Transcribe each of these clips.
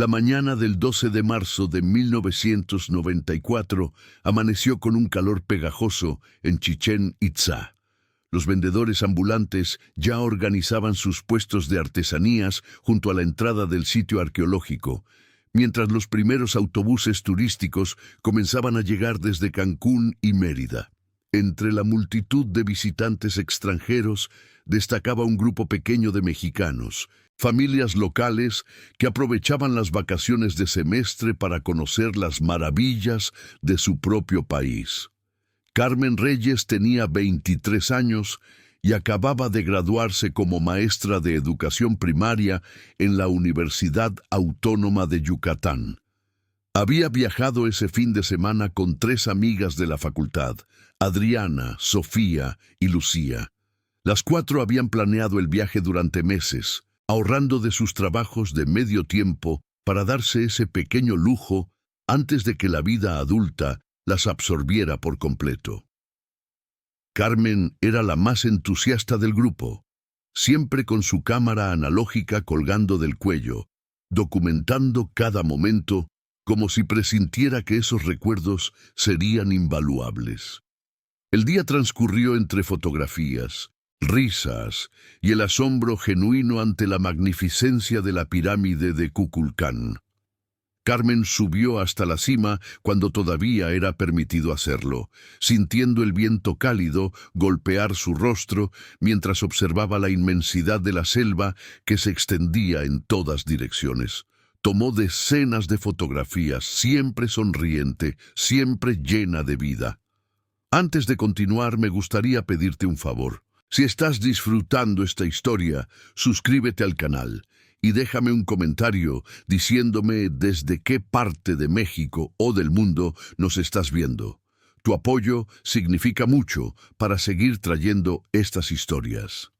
La mañana del 12 de marzo de 1994 amaneció con un calor pegajoso en Chichén Itzá. Los vendedores ambulantes ya organizaban sus puestos de artesanías junto a la entrada del sitio arqueológico, mientras los primeros autobuses turísticos comenzaban a llegar desde Cancún y Mérida. Entre la multitud de visitantes extranjeros destacaba un grupo pequeño de mexicanos, familias locales que aprovechaban las vacaciones de semestre para conocer las maravillas de su propio país. Carmen Reyes tenía 23 años y acababa de graduarse como maestra de educación primaria en la Universidad Autónoma de Yucatán. Había viajado ese fin de semana con 3 amigas de la facultad, Adriana, Sofía y Lucía. Las 4 habían planeado el viaje durante meses, ahorrando de sus trabajos de medio tiempo para darse ese pequeño lujo antes de que la vida adulta las absorbiera por completo. Carmen era la más entusiasta del grupo, siempre con su cámara analógica colgando del cuello, documentando cada momento como si presintiera que esos recuerdos serían invaluables. El día transcurrió entre fotografías, risas y el asombro genuino ante la magnificencia de la pirámide de Kukulcán. Carmen subió hasta la cima cuando todavía era permitido hacerlo, sintiendo el viento cálido golpear su rostro mientras observaba la inmensidad de la selva que se extendía en todas direcciones. Tomó decenas de fotografías, siempre sonriente, siempre llena de vida. Antes de continuar, me gustaría pedirte un favor. Si estás disfrutando esta historia, suscríbete al canal y déjame un comentario diciéndome desde qué parte de México o del mundo nos estás viendo. Tu apoyo significa mucho para seguir trayendo estas historias.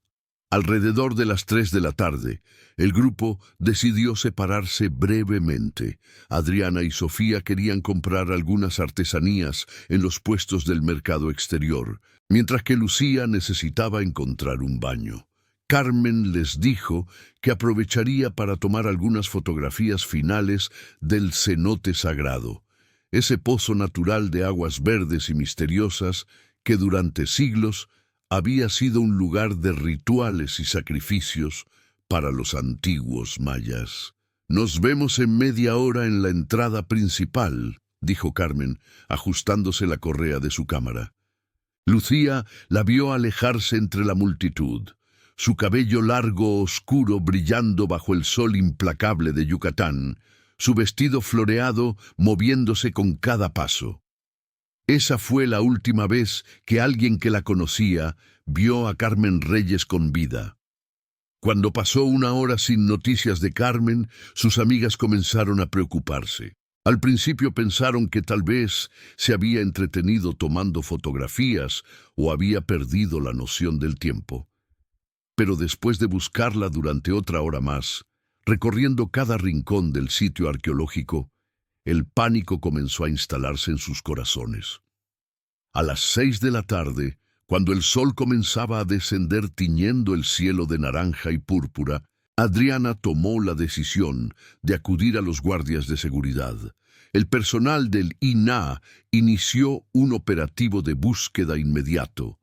Alrededor de las 3 de la tarde, el grupo decidió separarse brevemente. Adriana y Sofía querían comprar algunas artesanías en los puestos del mercado exterior, mientras que Lucía necesitaba encontrar un baño. Carmen les dijo que aprovecharía para tomar algunas fotografías finales del cenote sagrado, ese pozo natural de aguas verdes y misteriosas que durante siglos había sido un lugar de rituales y sacrificios para los antiguos mayas. «Nos vemos en media hora en la entrada principal», dijo Carmen, ajustándose la correa de su cámara. Lucía la vio alejarse entre la multitud, su cabello largo oscuro brillando bajo el sol implacable de Yucatán, su vestido floreado moviéndose con cada paso. Esa fue la última vez que alguien que la conocía vio a Carmen Reyes con vida. Cuando pasó una hora sin noticias de Carmen, sus amigas comenzaron a preocuparse. Al principio pensaron que tal vez se había entretenido tomando fotografías o había perdido la noción del tiempo. Pero después de buscarla durante otra hora más, recorriendo cada rincón del sitio arqueológico, el pánico comenzó a instalarse en sus corazones. A las 6 de la tarde, cuando el sol comenzaba a descender tiñendo el cielo de naranja y púrpura, Adriana tomó la decisión de acudir a los guardias de seguridad. El personal del INAH inició un operativo de búsqueda inmediato.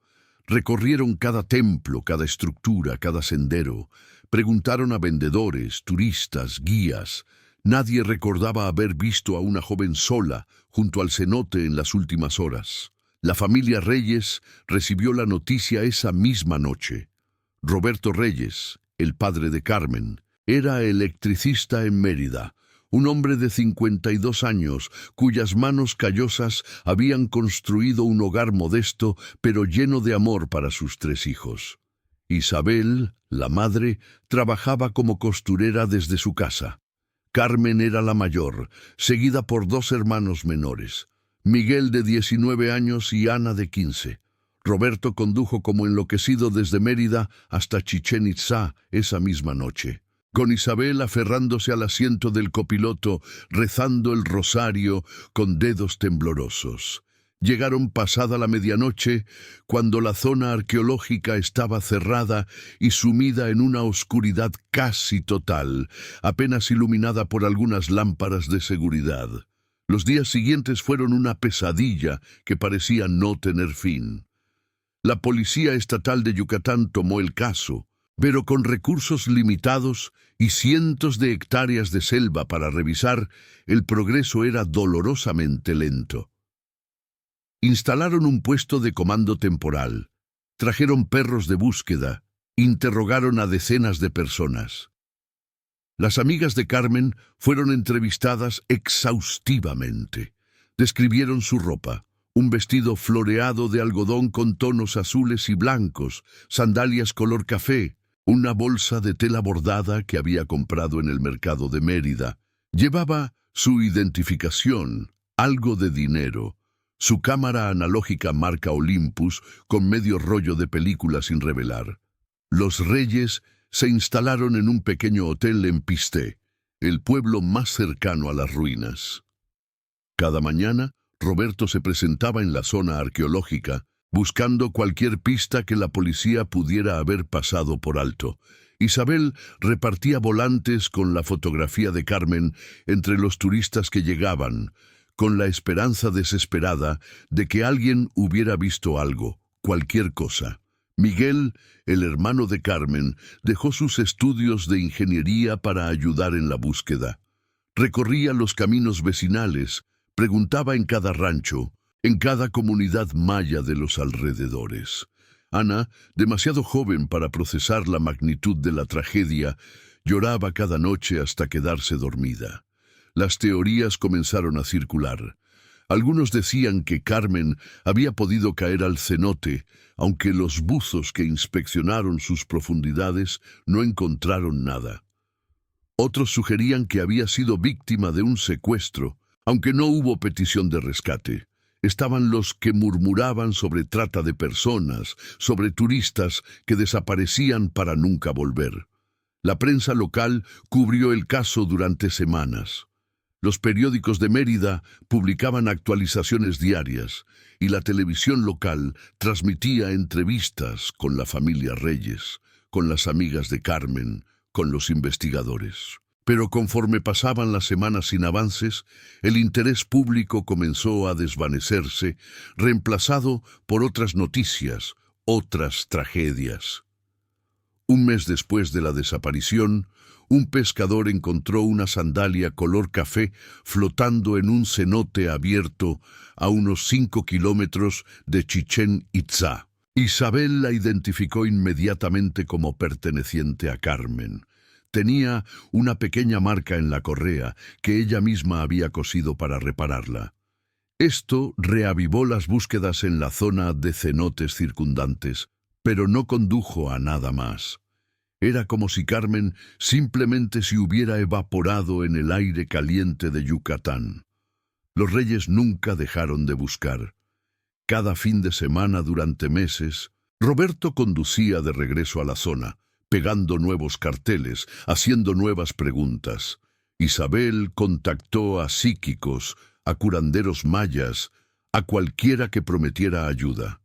Recorrieron cada templo, cada estructura, cada sendero. Preguntaron a vendedores, turistas, guías. Nadie recordaba haber visto a una joven sola junto al cenote en las últimas horas. La familia Reyes recibió la noticia esa misma noche. Roberto Reyes, el padre de Carmen, era electricista en Mérida, un hombre de 52 años cuyas manos callosas habían construido un hogar modesto pero lleno de amor para sus 3 hijos. Isabel, la madre, trabajaba como costurera desde su casa. Carmen era la mayor, seguida por 2 hermanos menores, Miguel de 19 años y Ana de 15. Roberto condujo como enloquecido desde Mérida hasta Chichén Itzá esa misma noche, con Isabel aferrándose al asiento del copiloto, rezando el rosario con dedos temblorosos. Llegaron pasada la medianoche, cuando la zona arqueológica estaba cerrada y sumida en una oscuridad casi total, apenas iluminada por algunas lámparas de seguridad. Los días siguientes fueron una pesadilla que parecía no tener fin. La Policía Estatal de Yucatán tomó el caso, pero con recursos limitados y cientos de hectáreas de selva para revisar, el progreso era dolorosamente lento. Instalaron un puesto de comando temporal, trajeron perros de búsqueda, interrogaron a decenas de personas. Las amigas de Carmen fueron entrevistadas exhaustivamente. Describieron su ropa: un vestido floreado de algodón con tonos azules y blancos, sandalias color café, una bolsa de tela bordada que había comprado en el mercado de Mérida. Llevaba su identificación, algo de dinero, su cámara analógica marca Olympus con medio rollo de película sin revelar. Los Reyes se instalaron en un pequeño hotel en Pisté, el pueblo más cercano a las ruinas. Cada mañana, Roberto se presentaba en la zona arqueológica, buscando cualquier pista que la policía pudiera haber pasado por alto. Isabel repartía volantes con la fotografía de Carmen entre los turistas que llegaban, con la esperanza desesperada de que alguien hubiera visto algo, cualquier cosa. Miguel, el hermano de Carmen, dejó sus estudios de ingeniería para ayudar en la búsqueda. Recorría los caminos vecinales, preguntaba en cada rancho, en cada comunidad maya de los alrededores. Ana, demasiado joven para procesar la magnitud de la tragedia, lloraba cada noche hasta quedarse dormida. Las teorías comenzaron a circular. Algunos decían que Carmen había podido caer al cenote, aunque los buzos que inspeccionaron sus profundidades no encontraron nada. Otros sugerían que había sido víctima de un secuestro, aunque no hubo petición de rescate. Estaban los que murmuraban sobre trata de personas, sobre turistas que desaparecían para nunca volver. La prensa local cubrió el caso durante semanas. Los periódicos de Mérida publicaban actualizaciones diarias y la televisión local transmitía entrevistas con la familia Reyes, con las amigas de Carmen, con los investigadores. Pero conforme pasaban las semanas sin avances, el interés público comenzó a desvanecerse, reemplazado por otras noticias, otras tragedias. Un mes después de la desaparición, un pescador encontró una sandalia color café flotando en un cenote abierto a unos 5 kilómetros de Chichén Itzá. Isabel la identificó inmediatamente como perteneciente a Carmen. Tenía una pequeña marca en la correa que ella misma había cosido para repararla. Esto reavivó las búsquedas en la zona de cenotes circundantes, pero no condujo a nada más. Era como si Carmen simplemente se hubiera evaporado en el aire caliente de Yucatán. Los Reyes nunca dejaron de buscar. Cada fin de semana durante meses, Roberto conducía de regreso a la zona, pegando nuevos carteles, haciendo nuevas preguntas. Isabel contactó a psíquicos, a curanderos mayas, a cualquiera que prometiera ayuda.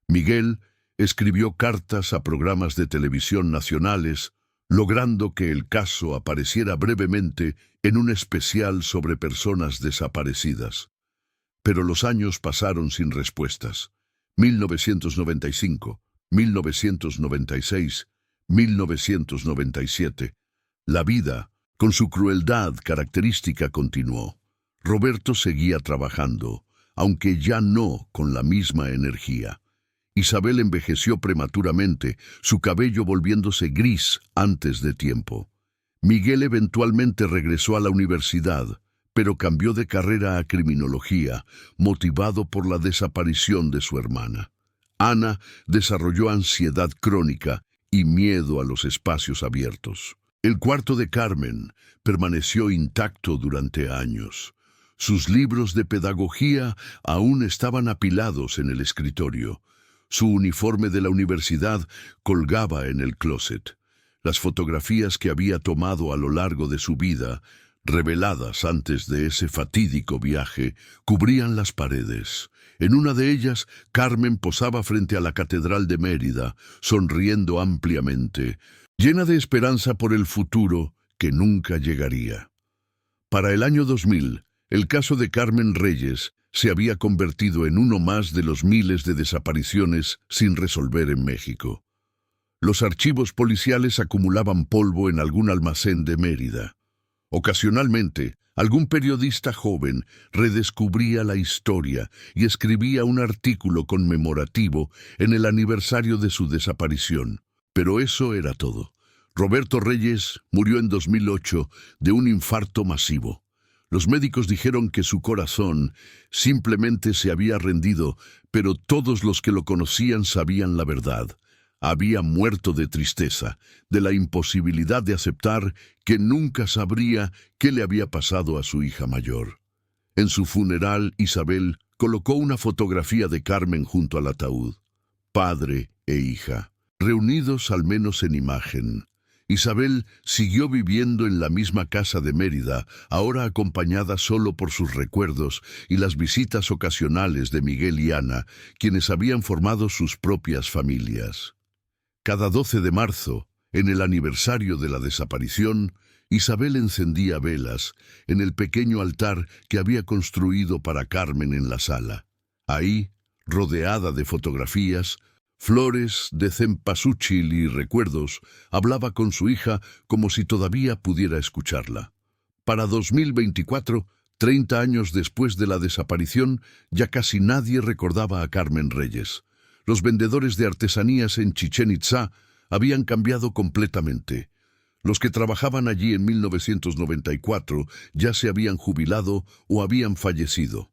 Miguel escribió cartas a programas de televisión nacionales, logrando que el caso apareciera brevemente en un especial sobre personas desaparecidas. Pero los años pasaron sin respuestas. 1995, 1996, 1997. La vida, con su crueldad característica, continuó. Roberto seguía trabajando, aunque ya no con la misma energía. Isabel envejeció prematuramente, su cabello volviéndose gris antes de tiempo. Miguel eventualmente regresó a la universidad, pero cambió de carrera a criminología, motivado por la desaparición de su hermana. Ana desarrolló ansiedad crónica y miedo a los espacios abiertos. El cuarto de Carmen permaneció intacto durante años. Sus libros de pedagogía aún estaban apilados en el escritorio. Su uniforme de la universidad colgaba en el closet. Las fotografías que había tomado a lo largo de su vida, reveladas antes de ese fatídico viaje, cubrían las paredes. En una de ellas, Carmen posaba frente a la Catedral de Mérida, sonriendo ampliamente, llena de esperanza por el futuro que nunca llegaría. Para el año 2000, el caso de Carmen Reyes se había convertido en uno más de los miles de desapariciones sin resolver en México. Los archivos policiales acumulaban polvo en algún almacén de Mérida. Ocasionalmente, algún periodista joven redescubría la historia y escribía un artículo conmemorativo en el aniversario de su desaparición. Pero eso era todo. Roberto Reyes murió en 2008 de un infarto masivo. Los médicos dijeron que su corazón simplemente se había rendido, pero todos los que lo conocían sabían la verdad. Había muerto de tristeza, de la imposibilidad de aceptar que nunca sabría qué le había pasado a su hija mayor. En su funeral, Isabel colocó una fotografía de Carmen junto al ataúd. Padre e hija, reunidos al menos en imagen. Isabel siguió viviendo en la misma casa de Mérida, ahora acompañada solo por sus recuerdos y las visitas ocasionales de Miguel y Ana, quienes habían formado sus propias familias. Cada 12 de marzo, en el aniversario de la desaparición, Isabel encendía velas en el pequeño altar que había construido para Carmen en la sala. Ahí, rodeada de fotografías, flores de cempasúchil y recuerdos, hablaba con su hija como si todavía pudiera escucharla. Para 2024, 30 años después de la desaparición, ya casi nadie recordaba a Carmen Reyes. Los vendedores de artesanías en Chichén Itzá habían cambiado completamente. Los que trabajaban allí en 1994 ya se habían jubilado o habían fallecido.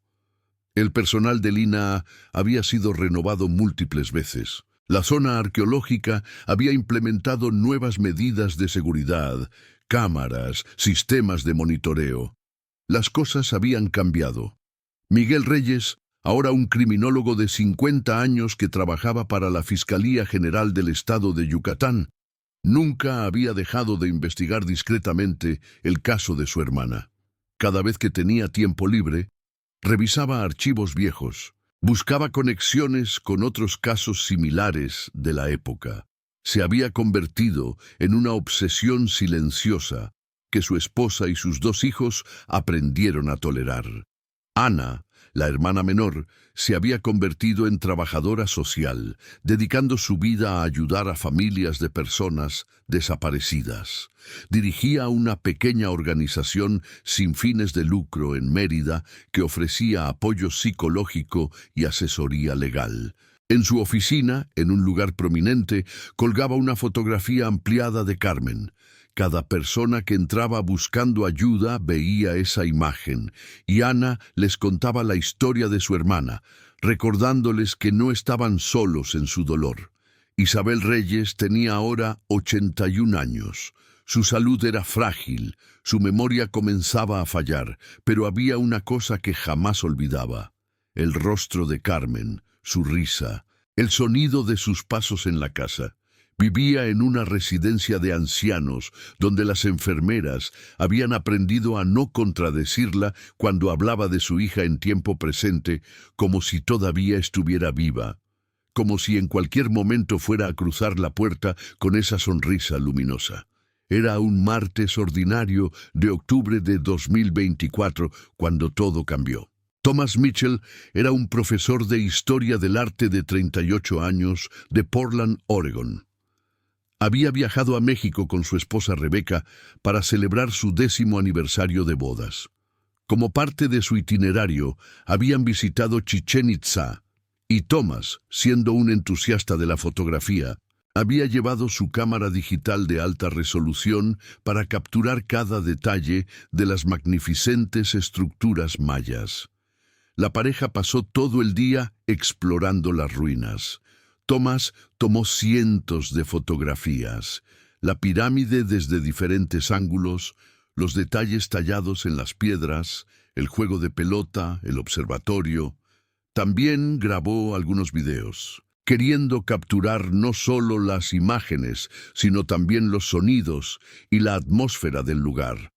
El personal del INAH había sido renovado múltiples veces. La zona arqueológica había implementado nuevas medidas de seguridad, cámaras, sistemas de monitoreo. Las cosas habían cambiado. Miguel Reyes, ahora un criminólogo de 50 años que trabajaba para la Fiscalía General del Estado de Yucatán, nunca había dejado de investigar discretamente el caso de su hermana. Cada vez que tenía tiempo libre, revisaba archivos viejos, buscaba conexiones con otros casos similares de la época. Se había convertido en una obsesión silenciosa que su esposa y sus 2 hijos aprendieron a tolerar. Ana, la hermana menor, se había convertido en trabajadora social, dedicando su vida a ayudar a familias de personas desaparecidas. Dirigía una pequeña organización sin fines de lucro en Mérida que ofrecía apoyo psicológico y asesoría legal. En su oficina, en un lugar prominente, colgaba una fotografía ampliada de Carmen. Cada persona que entraba buscando ayuda veía esa imagen, y Ana les contaba la historia de su hermana, recordándoles que no estaban solos en su dolor. Isabel Reyes tenía ahora 81 años. Su salud era frágil, su memoria comenzaba a fallar, pero había una cosa que jamás olvidaba: el rostro de Carmen, su risa, el sonido de sus pasos en la casa. Vivía en una residencia de ancianos donde las enfermeras habían aprendido a no contradecirla cuando hablaba de su hija en tiempo presente, como si todavía estuviera viva, como si en cualquier momento fuera a cruzar la puerta con esa sonrisa luminosa. Era un martes ordinario de octubre de 2024 cuando todo cambió. Thomas Mitchell era un profesor de Historia del Arte de 38 años de Portland, Oregón. Había viajado a México con su esposa Rebeca para celebrar su 10º aniversario de bodas. Como parte de su itinerario, habían visitado Chichén Itzá, y Thomas, siendo un entusiasta de la fotografía, había llevado su cámara digital de alta resolución para capturar cada detalle de las magnificentes estructuras mayas. La pareja pasó todo el día explorando las ruinas. Thomas tomó cientos de fotografías, la pirámide desde diferentes ángulos, los detalles tallados en las piedras, el juego de pelota, el observatorio. También grabó algunos videos, queriendo capturar no solo las imágenes, sino también los sonidos y la atmósfera del lugar.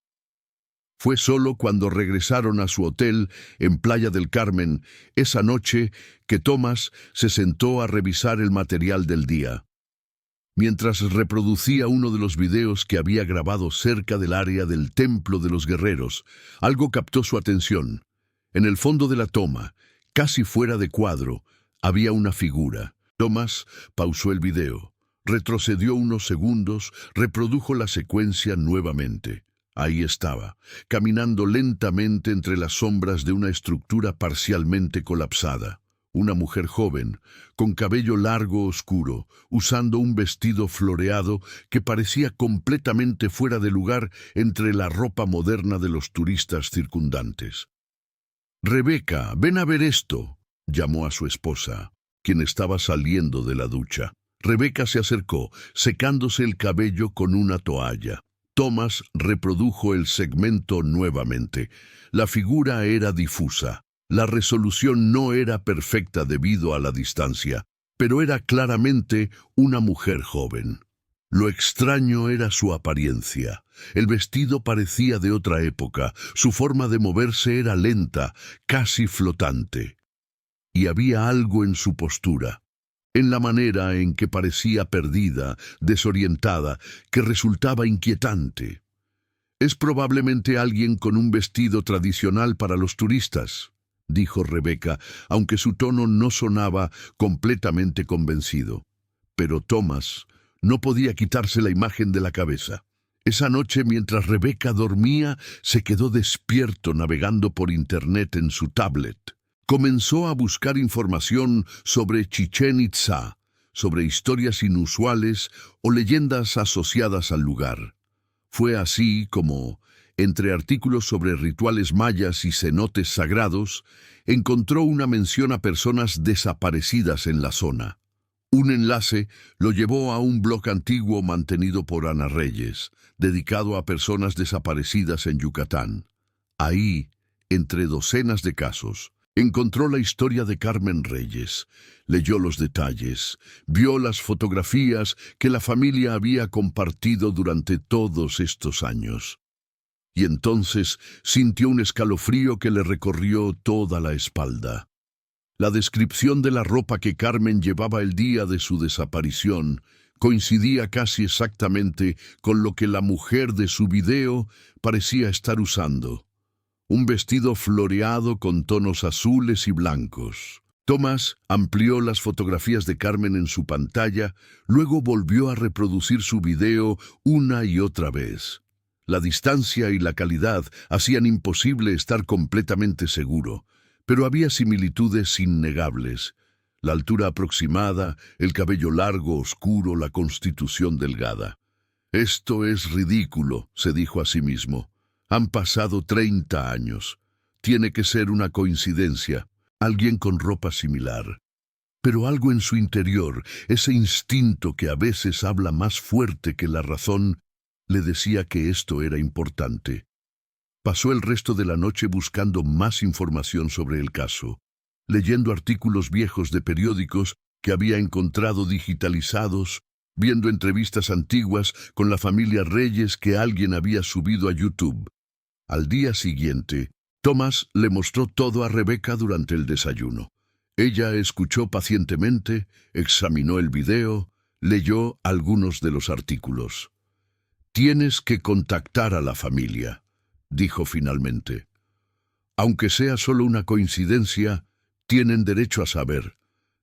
Fue solo cuando regresaron a su hotel en Playa del Carmen esa noche que Thomas se sentó a revisar el material del día. Mientras reproducía uno de los videos que había grabado cerca del área del Templo de los Guerreros, algo captó su atención. En el fondo de la toma, casi fuera de cuadro, había una figura. Thomas pausó el video, retrocedió unos segundos, reprodujo la secuencia nuevamente. Ahí estaba, caminando lentamente entre las sombras de una estructura parcialmente colapsada. Una mujer joven, con cabello largo oscuro, usando un vestido floreado que parecía completamente fuera de lugar entre la ropa moderna de los turistas circundantes. «Rebeca, ven a ver esto», llamó a su esposa, quien estaba saliendo de la ducha. Rebeca se acercó, secándose el cabello con una toalla. Thomas reprodujo el segmento nuevamente. La figura era difusa. La resolución no era perfecta debido a la distancia, pero era claramente una mujer joven. Lo extraño era su apariencia. El vestido parecía de otra época, su forma de moverse era lenta, casi flotante. Y había algo en su postura, en la manera en que parecía perdida, desorientada, que resultaba inquietante. «Es probablemente alguien con un vestido tradicional para los turistas», dijo Rebeca, aunque su tono no sonaba completamente convencido. Pero Thomas no podía quitarse la imagen de la cabeza. Esa noche, mientras Rebeca dormía, se quedó despierto navegando por internet en su tablet. Comenzó a buscar información sobre Chichén Itzá, sobre historias inusuales o leyendas asociadas al lugar. Fue así como, entre artículos sobre rituales mayas y cenotes sagrados, encontró una mención a personas desaparecidas en la zona. Un enlace lo llevó a un blog antiguo mantenido por Ana Reyes, dedicado a personas desaparecidas en Yucatán. Ahí, entre docenas de casos, encontró la historia de Carmen Reyes, leyó los detalles, vio las fotografías que la familia había compartido durante todos estos años. Y entonces sintió un escalofrío que le recorrió toda la espalda. La descripción de la ropa que Carmen llevaba el día de su desaparición coincidía casi exactamente con lo que la mujer de su video parecía estar usando. Un vestido floreado con tonos azules y blancos. Thomas amplió las fotografías de Carmen en su pantalla, luego volvió a reproducir su video una y otra vez. La distancia y la calidad hacían imposible estar completamente seguro, pero había similitudes innegables. La altura aproximada, el cabello largo, oscuro, la constitución delgada. «Esto es ridículo», se dijo a sí mismo. «Han pasado 30 años. Tiene que ser una coincidencia. Alguien con ropa similar». Pero algo en su interior, ese instinto que a veces habla más fuerte que la razón, le decía que esto era importante. Pasó el resto de la noche buscando más información sobre el caso, leyendo artículos viejos de periódicos que había encontrado digitalizados, viendo entrevistas antiguas con la familia Reyes que alguien había subido a YouTube. Al día siguiente, Thomas le mostró todo a Rebeca durante el desayuno. Ella escuchó pacientemente, examinó el video, leyó algunos de los artículos. «Tienes que contactar a la familia», dijo finalmente. «Aunque sea solo una coincidencia, tienen derecho a saber.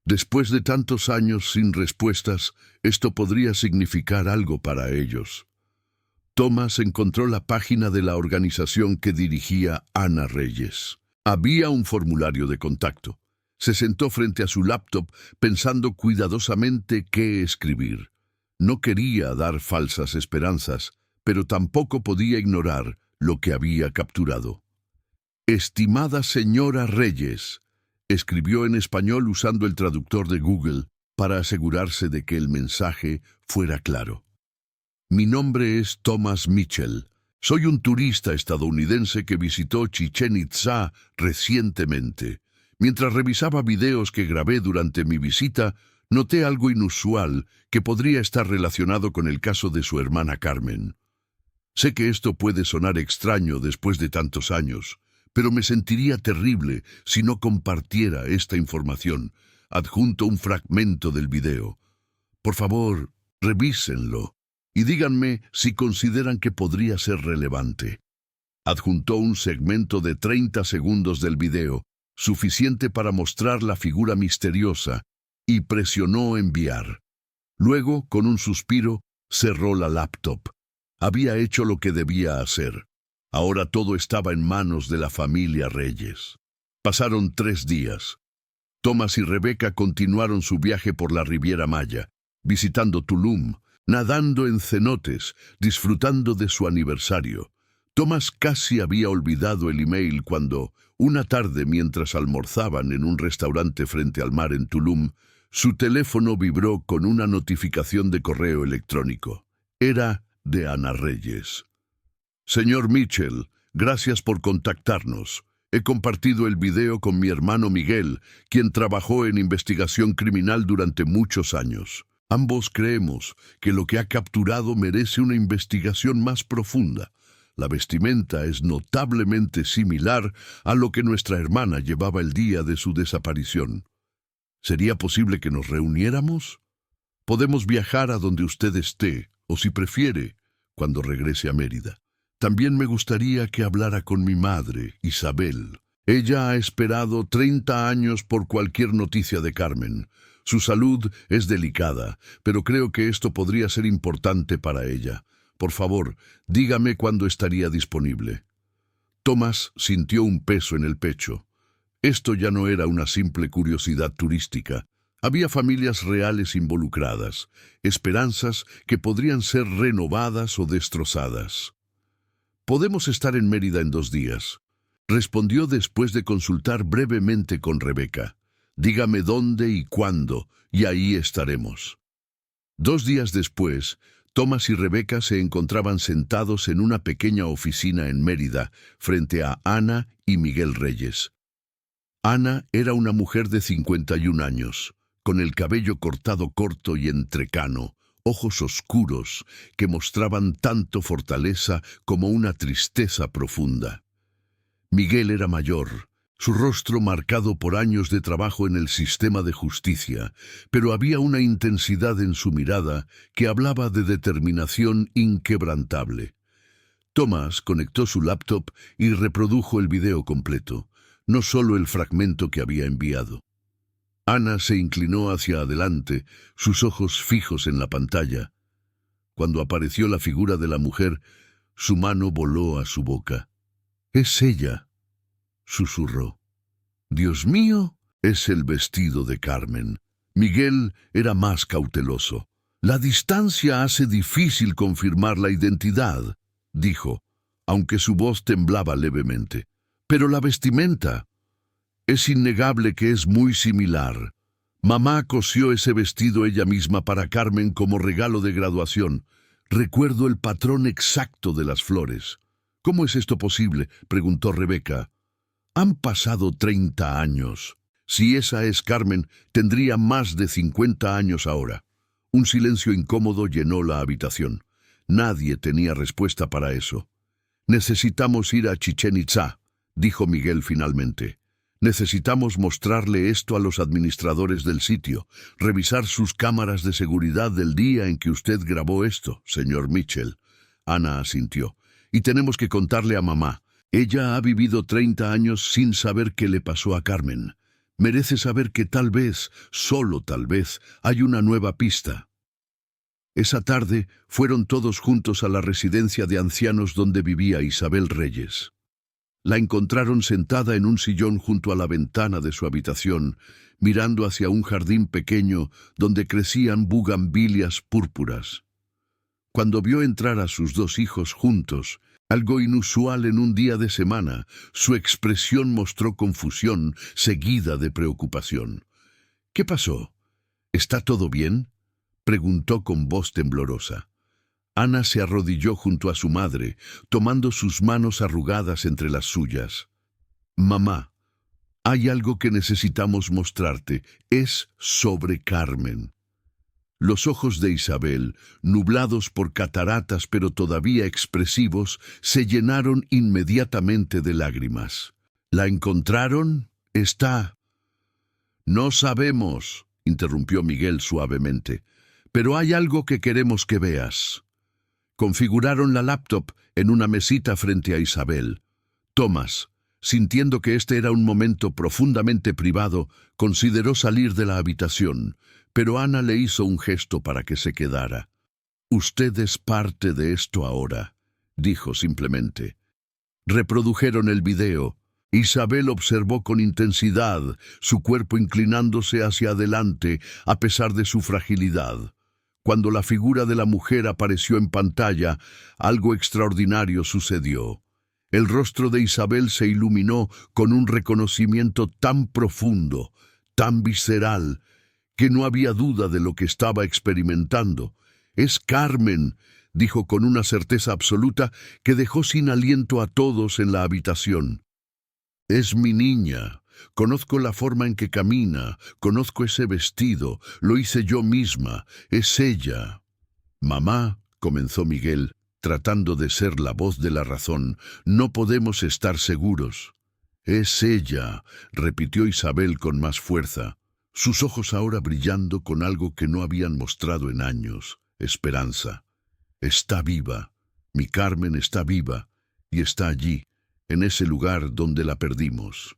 Después de tantos años sin respuestas, esto podría significar algo para ellos». Thomas encontró la página de la organización que dirigía Ana Reyes. Había un formulario de contacto. Se sentó frente a su laptop pensando cuidadosamente qué escribir. No quería dar falsas esperanzas, pero tampoco podía ignorar lo que había capturado. «Estimada señora Reyes», escribió en español usando el traductor de Google para asegurarse de que el mensaje fuera claro. «Mi nombre es Thomas Mitchell. Soy un turista estadounidense que visitó Chichén Itzá recientemente. Mientras revisaba videos que grabé durante mi visita, noté algo inusual que podría estar relacionado con el caso de su hermana Carmen. Sé que esto puede sonar extraño después de tantos años, pero me sentiría terrible si no compartiera esta información. Adjunto un fragmento del video. Por favor, revísenlo y díganme si consideran que podría ser relevante. Adjuntó un segmento de 30 segundos del video, suficiente para mostrar la figura misteriosa, y presionó enviar. Luego, con un suspiro, cerró la laptop. Había hecho lo que debía hacer. Ahora todo estaba en manos de la familia Reyes. Pasaron 3 días. Thomas y Rebecca continuaron su viaje por la Riviera Maya, visitando Tulum, nadando en cenotes, disfrutando de su aniversario. Thomas casi había olvidado el email cuando, una tarde mientras almorzaban en un restaurante frente al mar en Tulum, su teléfono vibró con una notificación de correo electrónico. Era de Ana Reyes. Señor Mitchell, gracias por contactarnos. He compartido el video con mi hermano Miguel, quien trabajó en investigación criminal durante muchos años. Ambos creemos que lo que ha capturado merece una investigación más profunda. La vestimenta es notablemente similar a lo que nuestra hermana llevaba el día de su desaparición. ¿Sería posible que nos reuniéramos? Podemos viajar a donde usted esté, o si prefiere, cuando regrese a Mérida. También me gustaría que hablara con mi madre, Isabel. Ella ha esperado 30 años por cualquier noticia de Carmen. Su salud es delicada, pero creo que esto podría ser importante para ella. Por favor, dígame cuándo estaría disponible. Thomas sintió un peso en el pecho. Esto ya no era una simple curiosidad turística. Había familias reales involucradas, esperanzas que podrían ser renovadas o destrozadas. «Podemos estar en Mérida en 2 días», respondió después de consultar brevemente con Rebecca. «Dígame dónde y cuándo, y ahí estaremos». 2 días después, Thomas y Rebecca se encontraban sentados en una pequeña oficina en Mérida, frente a Ana y Miguel Reyes. Ana era una mujer de 51 años, con el cabello cortado corto y entrecano, ojos oscuros que mostraban tanto fortaleza como una tristeza profunda. Miguel era mayor, su rostro marcado por años de trabajo en el sistema de justicia, pero había una intensidad en su mirada que hablaba de determinación inquebrantable. Thomas conectó su laptop y reprodujo el video completo, no solo el fragmento que había enviado. Ana se inclinó hacia adelante, sus ojos fijos en la pantalla. Cuando apareció la figura de la mujer, su mano voló a su boca. «Es ella», susurró. «Dios mío, es el vestido de Carmen». Miguel era más cauteloso. «La distancia hace difícil confirmar la identidad», dijo, aunque su voz temblaba levemente. «Pero la vestimenta. Es innegable que es muy similar. Mamá cosió ese vestido ella misma para Carmen como regalo de graduación. Recuerdo el patrón exacto de las flores». «¿Cómo es esto posible?», preguntó Rebecca. «Han pasado 30 años. Si esa es Carmen, tendría más de 50 años ahora». Un silencio incómodo llenó la habitación. Nadie tenía respuesta para eso. «Necesitamos ir a Chichén Itzá», dijo Miguel finalmente. «Necesitamos mostrarle esto a los administradores del sitio, revisar sus cámaras de seguridad del día en que usted grabó esto, señor Mitchell». Ana asintió. «Y tenemos que contarle a mamá. Ella ha vivido 30 años sin saber qué le pasó a Carmen. Merece saber que tal vez, solo tal vez, hay una nueva pista». Esa tarde fueron todos juntos a la residencia de ancianos donde vivía Isabel Reyes. La encontraron sentada en un sillón junto a la ventana de su habitación, mirando hacia un jardín pequeño donde crecían bugambilias púrpuras. Cuando vio entrar a sus 2 hijos juntos, algo inusual en un día de semana, su expresión mostró confusión seguida de preocupación. «¿Qué pasó? ¿Está todo bien?», preguntó con voz temblorosa. Ana se arrodilló junto a su madre, tomando sus manos arrugadas entre las suyas. «Mamá, hay algo que necesitamos mostrarte. Es sobre Carmen». Los ojos de Isabel, nublados por cataratas pero todavía expresivos, se llenaron inmediatamente de lágrimas. ¿La encontraron? Está. No sabemos, interrumpió Miguel suavemente, pero hay algo que queremos que veas. Configuraron la laptop en una mesita frente a Isabel. Thomas, sintiendo que este era un momento profundamente privado, consideró salir de la habitación, pero Ana le hizo un gesto para que se quedara. «Usted es parte de esto ahora», dijo simplemente. Reprodujeron el video. Isabel observó con intensidad, su cuerpo inclinándose hacia adelante a pesar de su fragilidad. Cuando la figura de la mujer apareció en pantalla, algo extraordinario sucedió. El rostro de Isabel se iluminó con un reconocimiento tan profundo, tan visceral, que no había duda de lo que estaba experimentando. «Es Carmen», dijo con una certeza absoluta que dejó sin aliento a todos en la habitación. «Es mi niña. Conozco la forma en que camina, conozco ese vestido, lo hice yo misma, es ella». «Mamá», comenzó Miguel, tratando de ser la voz de la razón, «no podemos estar seguros». «Es ella», repitió Isabel con más fuerza, sus ojos ahora brillando con algo que no habían mostrado en años, esperanza. «Está viva, mi Carmen está viva, y está allí, en ese lugar donde la perdimos».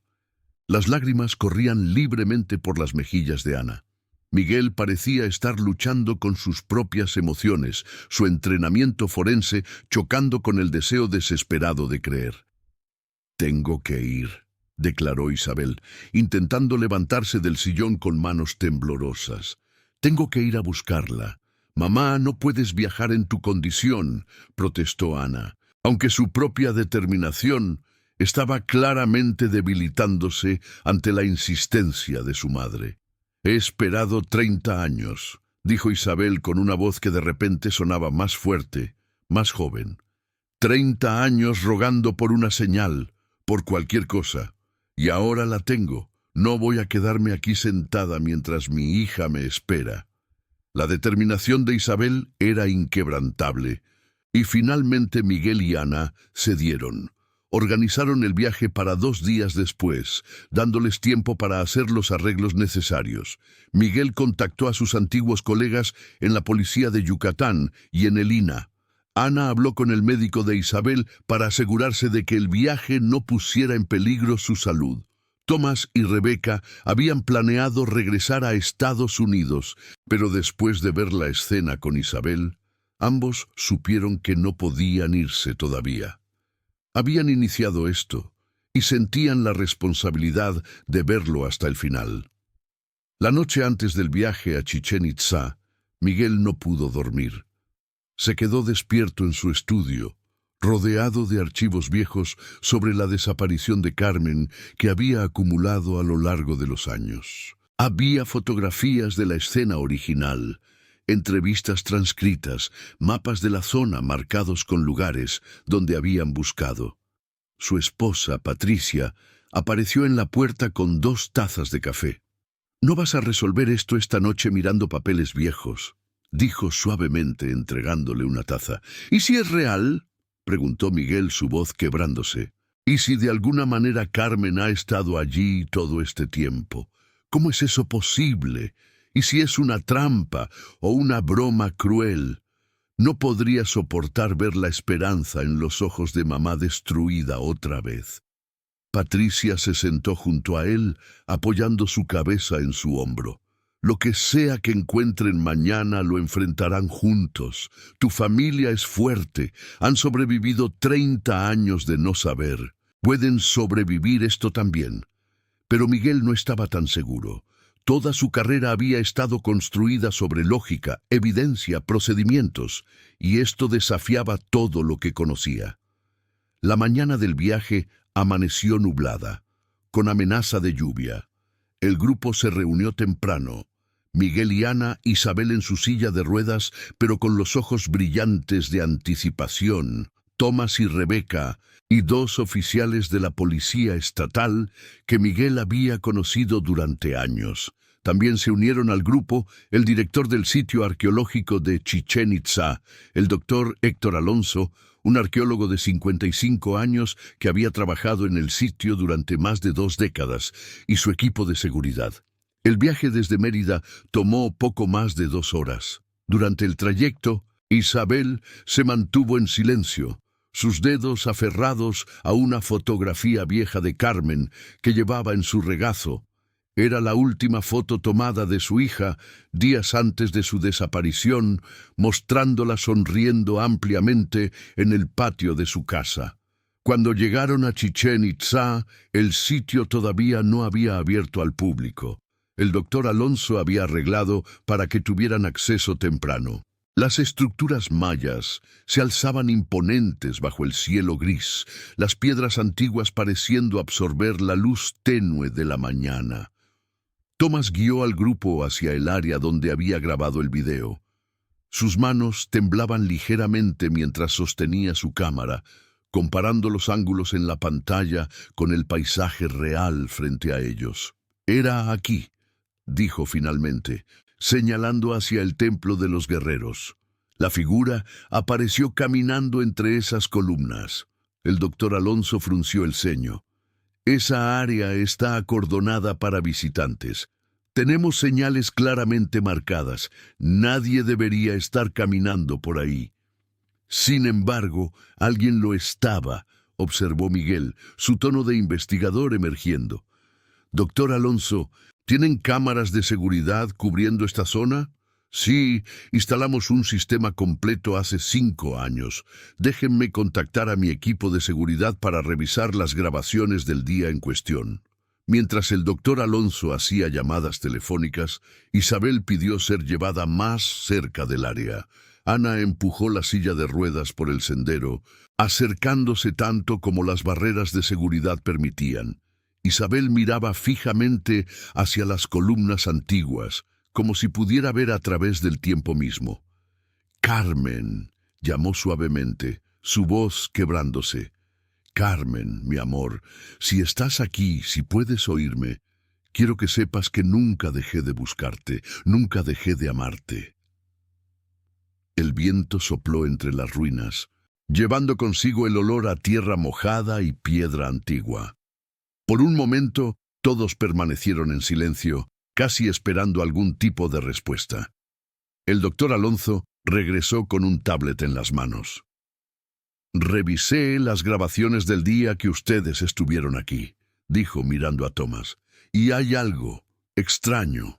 Las lágrimas corrían libremente por las mejillas de Ana. Miguel parecía estar luchando con sus propias emociones, su entrenamiento forense chocando con el deseo desesperado de creer. «Tengo que ir», declaró Isabel, intentando levantarse del sillón con manos temblorosas. «Tengo que ir a buscarla». «Mamá, no puedes viajar en tu condición», protestó Ana, aunque su propia determinación estaba claramente debilitándose ante la insistencia de su madre. «He esperado 30 años», dijo Isabel con una voz que de repente sonaba más fuerte, más joven. 30 años rogando por una señal, por cualquier cosa. Y ahora la tengo. No voy a quedarme aquí sentada mientras mi hija me espera». La determinación de Isabel era inquebrantable, y finalmente Miguel y Ana cedieron. Organizaron el viaje para 2 días después, dándoles tiempo para hacer los arreglos necesarios. Miguel contactó a sus antiguos colegas en la policía de Yucatán y en el INAH. Ana habló con el médico de Isabel para asegurarse de que el viaje no pusiera en peligro su salud. Thomas y Rebeca habían planeado regresar a Estados Unidos, pero después de ver la escena con Isabel, ambos supieron que no podían irse todavía. Habían iniciado esto y sentían la responsabilidad de verlo hasta el final. La noche antes del viaje a Chichén Itzá, Miguel no pudo dormir. Se quedó despierto en su estudio, rodeado de archivos viejos sobre la desaparición de Carmen que había acumulado a lo largo de los años. Había fotografías de la escena original, entrevistas transcritas, mapas de la zona marcados con lugares donde habían buscado. Su esposa, Patricia, apareció en la puerta con 2 tazas de café. «No vas a resolver esto esta noche mirando papeles viejos», dijo suavemente entregándole una taza. «¿Y si es real?», preguntó Miguel, su voz quebrándose. «¿Y si de alguna manera Carmen ha estado allí todo este tiempo? ¿Cómo es eso posible? ¿Y si es una trampa o una broma cruel?» No podría soportar ver la esperanza en los ojos de mamá destruida otra vez. Patricia se sentó junto a él, apoyando su cabeza en su hombro. «Lo que sea que encuentren mañana lo enfrentarán juntos. Tu familia es fuerte. Han sobrevivido 30 años de no saber. Pueden sobrevivir esto también». Pero Miguel no estaba tan seguro. Toda su carrera había estado construida sobre lógica, evidencia, procedimientos, y esto desafiaba todo lo que conocía. La mañana del viaje amaneció nublada, con amenaza de lluvia. El grupo se reunió temprano. Miguel y Ana, Isabel en su silla de ruedas, pero con los ojos brillantes de anticipación, Thomas y Rebeca, y 2 oficiales de la policía estatal que Miguel había conocido durante años, También se unieron al grupo el director del sitio arqueológico de Chichén Itzá, el doctor Héctor Alonso, un arqueólogo de 55 años que había trabajado en el sitio durante más de 2 décadas, y su equipo de seguridad. El viaje desde Mérida tomó poco más de 2 horas. Durante el trayecto, Isabel se mantuvo en silencio, sus dedos aferrados a una fotografía vieja de Carmen que llevaba en su regazo. Era la última foto tomada de su hija días antes de su desaparición, mostrándola sonriendo ampliamente en el patio de su casa. Cuando llegaron a Chichén Itzá, el sitio todavía no había abierto al público. El doctor Alonso había arreglado para que tuvieran acceso temprano. Las estructuras mayas se alzaban imponentes bajo el cielo gris, las piedras antiguas pareciendo absorber la luz tenue de la mañana. Thomas guió al grupo hacia el área donde había grabado el video. Sus manos temblaban ligeramente mientras sostenía su cámara, comparando los ángulos en la pantalla con el paisaje real frente a ellos. «Era aquí», dijo finalmente, señalando hacia el templo de los guerreros. La figura apareció caminando entre esas columnas. El doctor Alonso frunció el ceño. «Esa área está acordonada para visitantes. Tenemos señales claramente marcadas. Nadie debería estar caminando por ahí». «Sin embargo, alguien lo estaba», observó Miguel, su tono de investigador emergiendo. «Doctor Alonso, ¿tienen cámaras de seguridad cubriendo esta zona?» «Sí, instalamos un sistema completo hace 5 años. Déjenme contactar a mi equipo de seguridad para revisar las grabaciones del día en cuestión». Mientras el doctor Alonso hacía llamadas telefónicas, Isabel pidió ser llevada más cerca del área. Ana empujó la silla de ruedas por el sendero, acercándose tanto como las barreras de seguridad permitían. Isabel miraba fijamente hacia las columnas antiguas, como si pudiera ver a través del tiempo mismo. «Carmen», llamó suavemente, su voz quebrándose. «Carmen, mi amor, si estás aquí, si puedes oírme, quiero que sepas que nunca dejé de buscarte, nunca dejé de amarte». El viento sopló entre las ruinas, llevando consigo el olor a tierra mojada y piedra antigua. Por un momento, todos permanecieron en silencio, casi esperando algún tipo de respuesta. El doctor Alonso regresó con un tablet en las manos. «Revisé las grabaciones del día que ustedes estuvieron aquí», dijo mirando a Thomas, «y hay algo extraño».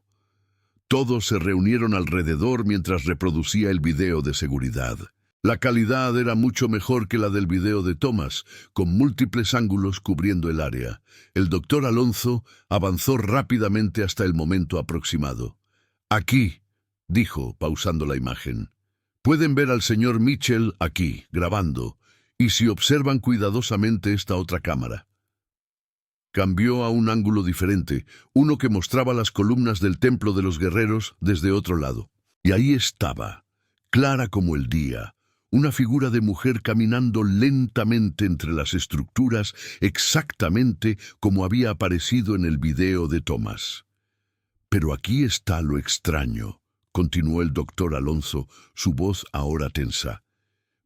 Todos se reunieron alrededor mientras reproducía el video de seguridad. La calidad era mucho mejor que la del video de Thomas, con múltiples ángulos cubriendo el área. El doctor Alonso avanzó rápidamente hasta el momento aproximado. «Aquí», dijo, pausando la imagen. «Pueden ver al señor Mitchell aquí, grabando, y si observan cuidadosamente esta otra cámara». Cambió a un ángulo diferente, uno que mostraba las columnas del templo de los guerreros desde otro lado. Y ahí estaba, clara como el día, una figura de mujer caminando lentamente entre las estructuras, exactamente como había aparecido en el video de Thomas. «Pero aquí está lo extraño», continuó el doctor Alonso, su voz ahora tensa.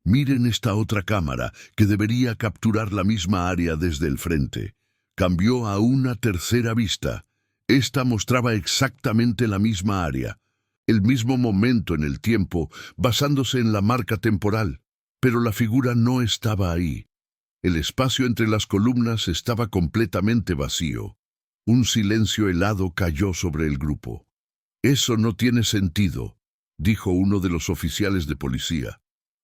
«Miren esta otra cámara, que debería capturar la misma área desde el frente». Cambió a una tercera vista. Esta mostraba exactamente la misma área, el mismo momento en el tiempo, basándose en la marca temporal. Pero la figura no estaba ahí. El espacio entre las columnas estaba completamente vacío. Un silencio helado cayó sobre el grupo. «Eso no tiene sentido», dijo uno de los oficiales de policía.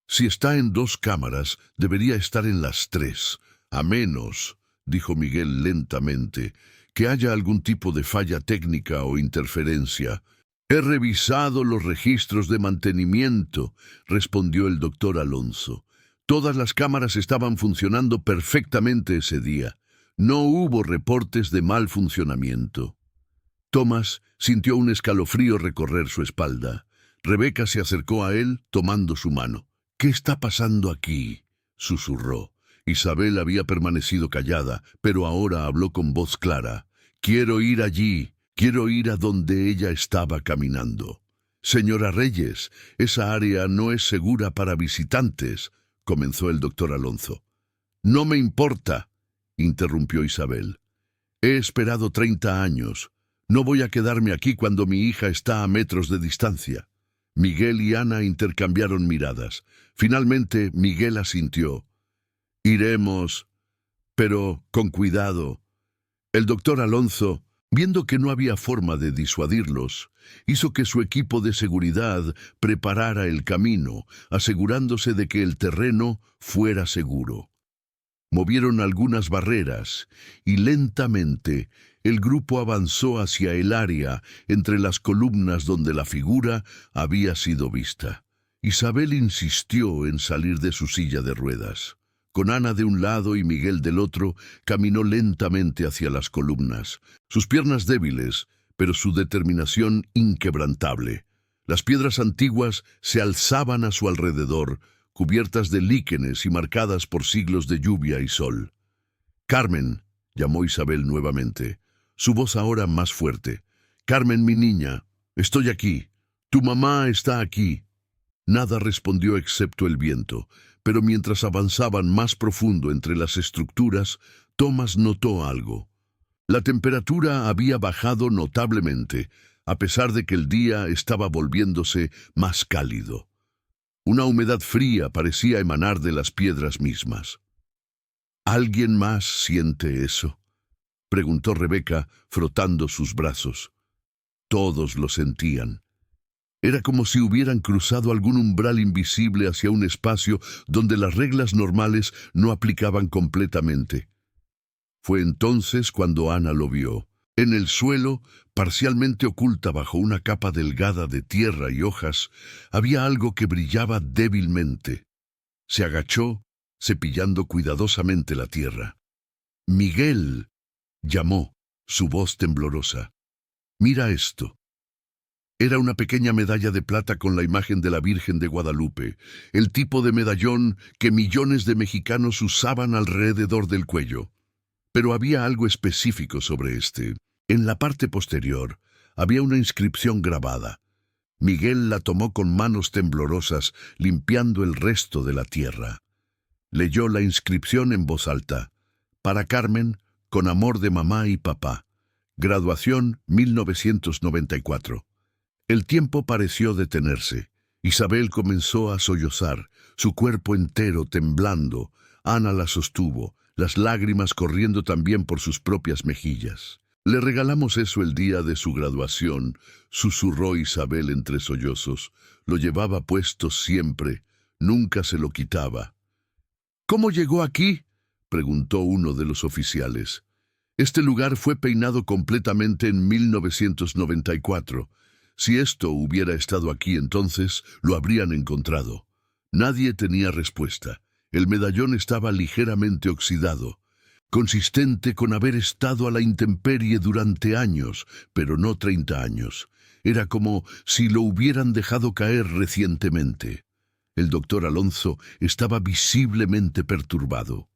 «Si está en 2 cámaras, debería estar en las 3, a menos», dijo Miguel lentamente, «que haya algún tipo de falla técnica o interferencia». «He revisado los registros de mantenimiento», respondió el doctor Alonso. «Todas las cámaras estaban funcionando perfectamente ese día. No hubo reportes de mal funcionamiento». Thomas sintió un escalofrío recorrer su espalda. Rebeca se acercó a él, tomando su mano. «¿Qué está pasando aquí?», susurró. Isabel había permanecido callada, pero ahora habló con voz clara. «Quiero ir allí», Quiero ir a donde ella estaba caminando. Señora Reyes, esa área no es segura para visitantes, comenzó el doctor Alonso. No me importa, interrumpió Isabel. He esperado 30 años. No voy a quedarme aquí cuando mi hija está a metros de distancia. Miguel y Ana intercambiaron miradas. Finalmente, Miguel asintió. Iremos, pero con cuidado. El doctor Alonso, viendo que no había forma de disuadirlos, hizo que su equipo de seguridad preparara el camino, asegurándose de que el terreno fuera seguro. Movieron algunas barreras y lentamente el grupo avanzó hacia el área entre las columnas donde la figura había sido vista. Isabel insistió en salir de su silla de ruedas. Con Ana de un lado y Miguel del otro, caminó lentamente hacia las columnas, sus piernas débiles, pero su determinación inquebrantable. Las piedras antiguas se alzaban a su alrededor, cubiertas de líquenes y marcadas por siglos de lluvia y sol. «Carmen», llamó Isabel nuevamente, su voz ahora más fuerte. «Carmen, mi niña, estoy aquí. Tu mamá está aquí». Nada respondió excepto el viento, pero mientras avanzaban más profundo entre las estructuras, Thomas notó algo. La temperatura había bajado notablemente, a pesar de que el día estaba volviéndose más cálido. Una humedad fría parecía emanar de las piedras mismas. ¿Alguien más siente eso?, preguntó Rebeca, frotando sus brazos. Todos lo sentían. Era como si hubieran cruzado algún umbral invisible hacia un espacio donde las reglas normales no aplicaban completamente. Fue entonces cuando Ana lo vio. En el suelo, parcialmente oculta bajo una capa delgada de tierra y hojas, había algo que brillaba débilmente. Se agachó, cepillando cuidadosamente la tierra. «Miguel», llamó, su voz temblorosa. «Mira esto». Era una pequeña medalla de plata con la imagen de la Virgen de Guadalupe, el tipo de medallón que millones de mexicanos usaban alrededor del cuello. Pero había algo específico sobre este. En la parte posterior había una inscripción grabada. Miguel la tomó con manos temblorosas, limpiando el resto de la tierra. Leyó la inscripción en voz alta. «Para Carmen, con amor de mamá y papá. Graduación 1994». El tiempo pareció detenerse. Isabel comenzó a sollozar, su cuerpo entero temblando. Ana la sostuvo, las lágrimas corriendo también por sus propias mejillas. «Le regalamos eso el día de su graduación», susurró Isabel entre sollozos. «Lo llevaba puesto siempre, nunca se lo quitaba». «¿Cómo llegó aquí?», preguntó uno de los oficiales. «Este lugar fue peinado completamente en 1994. Si esto hubiera estado aquí entonces, lo habrían encontrado». Nadie tenía respuesta. El medallón estaba ligeramente oxidado, consistente con haber estado a la intemperie durante años, pero no 30 años. Era como si lo hubieran dejado caer recientemente. El doctor Alonso estaba visiblemente perturbado.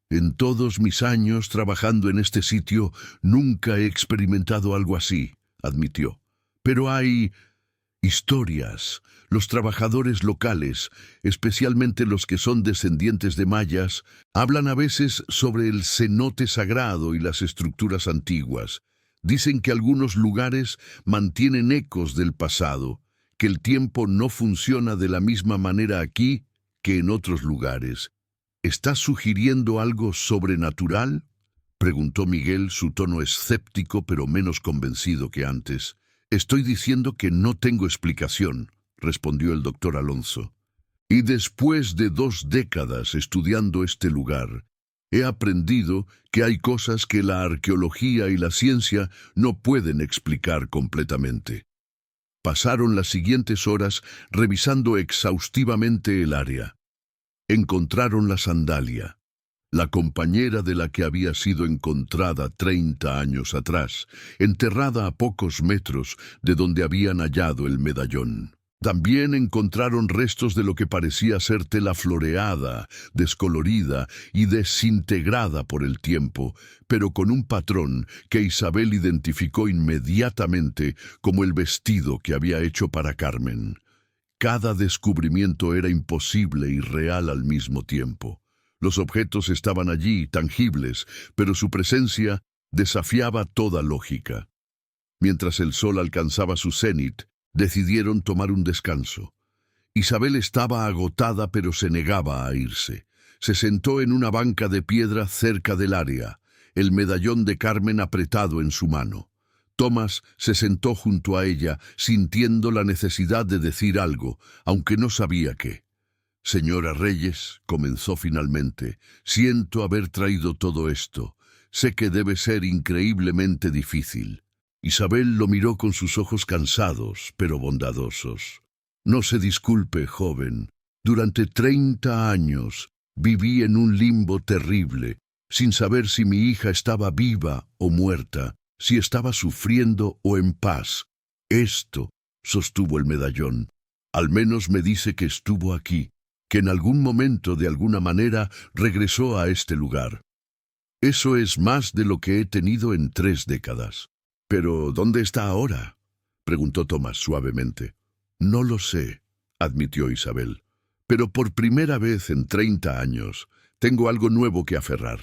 «En todos mis años trabajando en este sitio, nunca he experimentado algo así», admitió. «Pero hay historias. Los trabajadores locales, especialmente los que son descendientes de mayas, hablan a veces sobre el cenote sagrado y las estructuras antiguas. Dicen que algunos lugares mantienen ecos del pasado, que el tiempo no funciona de la misma manera aquí que en otros lugares. ¿Estás sugiriendo algo sobrenatural?», preguntó Miguel, su tono escéptico pero menos convencido que antes. «Estoy diciendo que no tengo explicación», respondió el doctor Alonso. «Y después de 2 décadas estudiando este lugar, he aprendido que hay cosas que la arqueología y la ciencia no pueden explicar completamente». Pasaron las siguientes horas revisando exhaustivamente el área. Encontraron la sandalia, la compañera de la que había sido encontrada 30 años atrás, enterrada a pocos metros de donde habían hallado el medallón. También encontraron restos de lo que parecía ser tela floreada, descolorida y desintegrada por el tiempo, pero con un patrón que Isabel identificó inmediatamente como el vestido que había hecho para Carmen. Cada descubrimiento era imposible y real al mismo tiempo. Los objetos estaban allí, tangibles, pero su presencia desafiaba toda lógica. Mientras el sol alcanzaba su cenit, decidieron tomar un descanso. Isabel estaba agotada, pero se negaba a irse. Se sentó en una banca de piedra cerca del área, el medallón de Carmen apretado en su mano. Tomás se sentó junto a ella, sintiendo la necesidad de decir algo, aunque no sabía qué. «Señora Reyes», comenzó finalmente, «siento haber traído todo esto. Sé que debe ser increíblemente difícil». Isabel lo miró con sus ojos cansados, pero bondadosos. «No se disculpe, joven. Durante 30 años viví en un limbo terrible, sin saber si mi hija estaba viva o muerta, si estaba sufriendo o en paz. Esto», sostuvo el medallón, «al menos me dice que estuvo aquí, que en algún momento, de alguna manera, regresó a este lugar. Eso es más de lo que he tenido en 3 décadas». «¿Pero dónde está ahora?», preguntó Tomás suavemente. «No lo sé», admitió Isabel, «pero por primera vez en 30 años tengo algo nuevo que aferrar.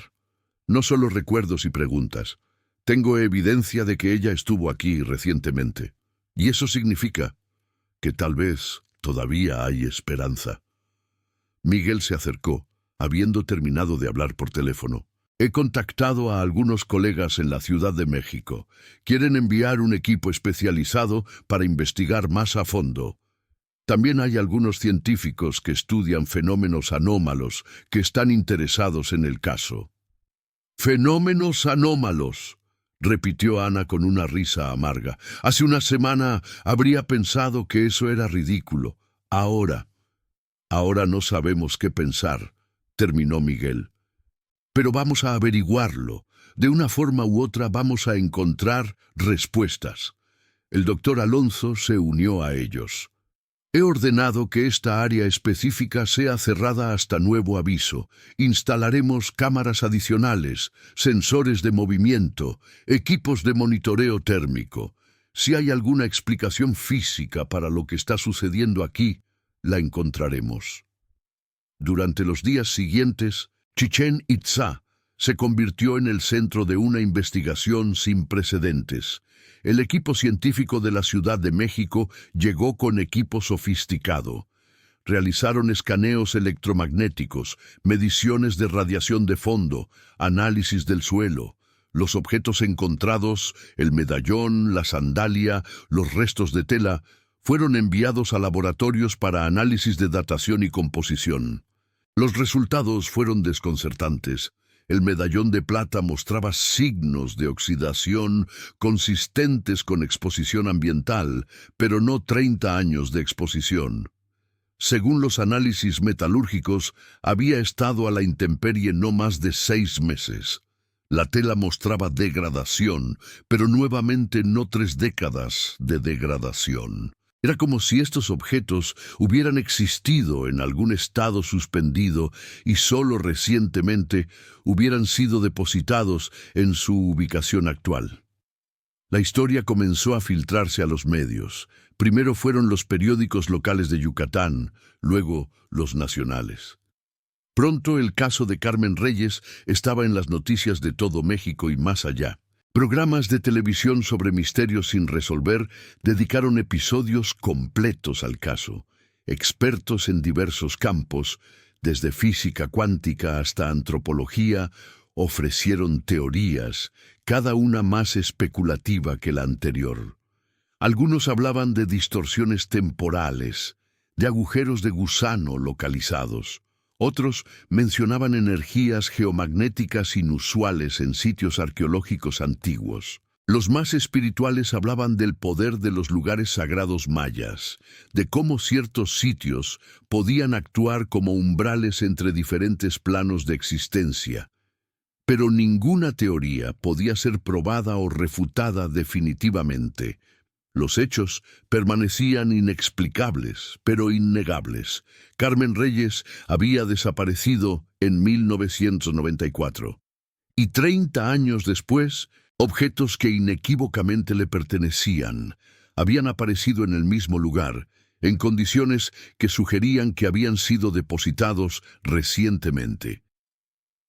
No solo recuerdos y preguntas. Tengo evidencia de que ella estuvo aquí recientemente. Y eso significa que tal vez todavía hay esperanza». Miguel se acercó, habiendo terminado de hablar por teléfono. «He contactado a algunos colegas en la Ciudad de México. Quieren enviar un equipo especializado para investigar más a fondo. También hay algunos científicos que estudian fenómenos anómalos que están interesados en el caso». «Fenómenos anómalos», repitió Ana con una risa amarga. «Hace una semana habría pensado que eso era ridículo. Ahora no sabemos qué pensar», terminó Miguel. «Pero vamos a averiguarlo. De una forma u otra vamos a encontrar respuestas». El doctor Alonso se unió a ellos. «He ordenado que esta área específica sea cerrada hasta nuevo aviso. Instalaremos cámaras adicionales, sensores de movimiento, equipos de monitoreo térmico. Si hay alguna explicación física para lo que está sucediendo aquí, la encontraremos». Durante los días siguientes, Chichén Itzá se convirtió en el centro de una investigación sin precedentes. El equipo científico de la Ciudad de México llegó con equipo sofisticado. Realizaron escaneos electromagnéticos, mediciones de radiación de fondo, análisis del suelo. Los objetos encontrados, el medallón, la sandalia, los restos de tela, fueron enviados a laboratorios para análisis de datación y composición. Los resultados fueron desconcertantes. El medallón de plata mostraba signos de oxidación consistentes con exposición ambiental, pero no 30 años de exposición. Según los análisis metalúrgicos, había estado a la intemperie no más de 6 meses. La tela mostraba degradación, pero nuevamente no 3 décadas de degradación. Era como si estos objetos hubieran existido en algún estado suspendido y solo recientemente hubieran sido depositados en su ubicación actual. La historia comenzó a filtrarse a los medios. Primero fueron los periódicos locales de Yucatán, luego los nacionales. Pronto el caso de Carmen Reyes estaba en las noticias de todo México y más allá. Programas de televisión sobre misterios sin resolver dedicaron episodios completos al caso. Expertos en diversos campos, desde física cuántica hasta antropología, ofrecieron teorías, cada una más especulativa que la anterior. Algunos hablaban de distorsiones temporales, de agujeros de gusano localizados. Otros mencionaban energías geomagnéticas inusuales en sitios arqueológicos antiguos. Los más espirituales hablaban del poder de los lugares sagrados mayas, de cómo ciertos sitios podían actuar como umbrales entre diferentes planos de existencia. Pero ninguna teoría podía ser probada o refutada definitivamente. Los hechos permanecían inexplicables, pero innegables. Carmen Reyes había desaparecido en 1994. Y 30 años después, objetos que inequívocamente le pertenecían habían aparecido en el mismo lugar, en condiciones que sugerían que habían sido depositados recientemente.